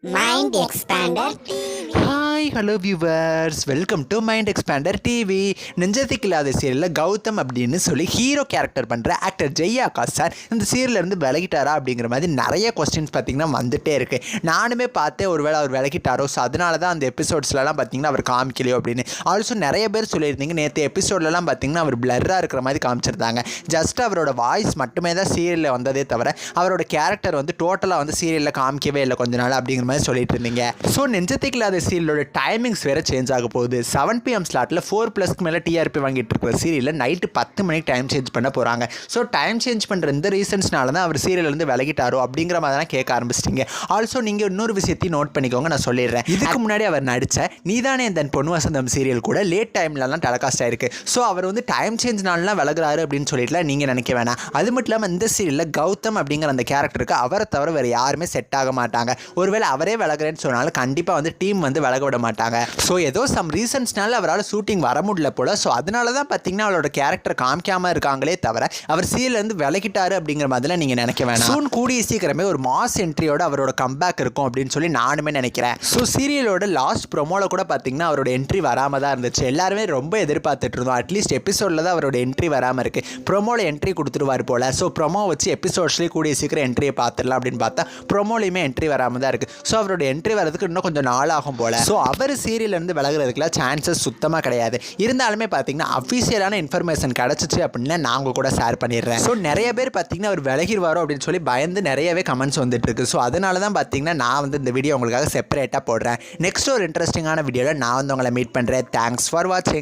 Mind Expander TV. Hi hello viewers, welcome to Mind Expander TV. நெஞ்சத்துக்கு இல்லாத சீரியலில் கௌதம் அப்படின்னு சொல்லி ஹீரோ கேரக்டர் பண்ணுற ஆக்டர் ஜெய் ஆகாஷ் சார் இந்த சீரியலேருந்து விலகிட்டாரா அப்படிங்கிற மாதிரி நிறைய கொஸ்டின்ஸ் பார்த்திங்கன்னா வந்துகிட்டே இருக்குது. நானுமே பார்த்தேன் ஒருவேளை அவர் விலகிட்டாரோ, ஸோ அதனால தான் அந்த எபிசோட்ஸ்லாம் பார்த்திங்கன்னா அவர் காமிக்கலையோ அப்படின்னு. ஆல்சோ நிறைய பேர் சொல்லியிருந்தீங்க நேற்று எபிசோட்லலாம் பார்த்திங்கன்னா அவர் பிளர்ராக இருக்கிற மாதிரி காமிச்சிருந்தாங்க. ஜஸ்ட் அவரோட வாய்ஸ் மட்டுமே தான் சீரியலில் வந்ததே தவிர அவரோட கேரக்டர் வந்து டோட்டலாக வந்து சீரியலில் காமிக்கவே இல்லை கொஞ்ச நாள் அப்படிங்கிற மாதிரி சொல்லிட்டு இருந்தீங்க. ஸோ நெஞ்சத்துக்கு இல்லாத சீரியலோட டைமிங்ஸ் வேறு சேஞ்ச் ஆக போகுது. 7 PM ஸ்லாட்டில் 4+ மேலே டிஆர்பி வாங்கிட்டு இருக்கிற சீரியலில் நைட்டு 10 மணிக்கு டைம் சேஞ்ச் பண்ண போகிறாங்க. ஸோ டைம் சேஞ்ச் பண்ணுற இந்த ரீசன்ஸ்னால தான் அவர் சீரியலேருந்து விலகிட்டாரோ அப்படிங்கிற மாதிரி தான் கேட்க ஆரம்பிச்சிட்டிங்க. ஆல்சோ நீங்கள் இன்னொரு விஷயத்தையும் நோட் பண்ணிக்கோங்க, நான் சொல்லிடுறேன். இதுக்கு முன்னாடி அவர் நடித்த நீதானே என் பொண்ணு வசந்தம் சீரியல் கூட லேட் டைம்லலாம் டெலகாஸ்ட் ஆயிருக்கு. ஸோ அவர் வந்து டைம் சேஞ்ச்னாலாம் விலகுறாரு அப்படின்னு சொல்லிட்டுலாம் நீங்கள் நினைக்க வேணாம். அது மட்டும் இல்லாமல் இந்த சீரியலில் கௌதம் அப்படிங்கிற அந்த கேரக்டருக்கு அவரை தவிர வேறு யாருமே செட் ஆக மாட்டாங்க. ஒருவேளை அவரே விலகுறேன்னு சொன்னாலும் கண்டிப்பாக வந்து டீம் வந்து விலக விட மாட்டாங்க. ஸோ ஏதோ சம் ரீசன்ஸ்னால அவரால் ஷூட்டிங் வர முடியல போல. ஸோ அதனால தான் பார்த்தீங்கன்னா அவரோட கேரக்டர் காமிக்காமல் இருக்காங்களே தவிர அவர் சீரியலேருந்து விலகிட்டாரு அப்படிங்கிற மாதிரிலாம் நீங்கள் நினைக்க வேணாம். சூன் கூடிய சீக்கிரமே ஒரு மாஸ் என்ட்ரியோட அவரோட கம்பேக் இருக்கும் அப்படின்னு சொல்லி நானுமே நினைக்கிறேன். ஸோ சீரியலோட லாஸ்ட் ப்ரொமோவில் கூட பார்த்தீங்கன்னா அவரோட என்ட்ரி வராமல் தான் இருந்துச்சு. எல்லாருமே ரொம்ப எதிர்பார்த்துட்டு இருந்தோம். அட்லீஸ்ட் எபிசோடில் தான் அவரோட என்ட்ரி வராமல் இருக்குது. ப்ரொமோவில் என்ட்ரி கொடுத்துருவார் போல். ஸோ ப்ரொமோ வச்சு எபிசோட்ஸ்லேயே கூடிய சீக்கிரம் என்ட்ரியை பார்த்துடலாம் அப்படின்னு பார்த்தா ப்ரொமோலையுமே என்ட்ரி வராமல் தான் இருக்குது. ஸோ அவரோட என்ட்ரி வரதுக்கு இன்னும் கொஞ்சம் நாள் ஆகும் போல். ஸோ அவர் சீரியலேருந்து விலகிறதுக்குலாம் சான்சஸ் சுத்தமாக கிடையாது. இருந்தாலுமே பார்த்தீங்கன்னா அஃபீஷியலான இன்ஃபர்மேஷன் கிடச்சிச்சு அப்படின்னா நாங்கள் கூட ஷேர் பண்ணிடுறேன். ஸோ நிறைய பேர் பார்த்தீங்கன்னா அவர் விலகிடுவாரோ அப்படின்னு சொல்லி பயந்து நிறையவே கமெண்ட்ஸ் வந்துட்டு இருக்கு. ஸோ அதனால தான் பார்த்தீங்கன்னா நான் வந்து இந்த வீடியோ உங்களுக்காக செப்பரேட்டாக போடுறேன். நெக்ஸ்ட் ஒரு இன்ட்ரெஸ்டிங்கான வீடியோவில் நான் வந்து உங்களை மீட் பண்ணுறேன். தேங்க்ஸ் ஃபார் வாட்சிங்.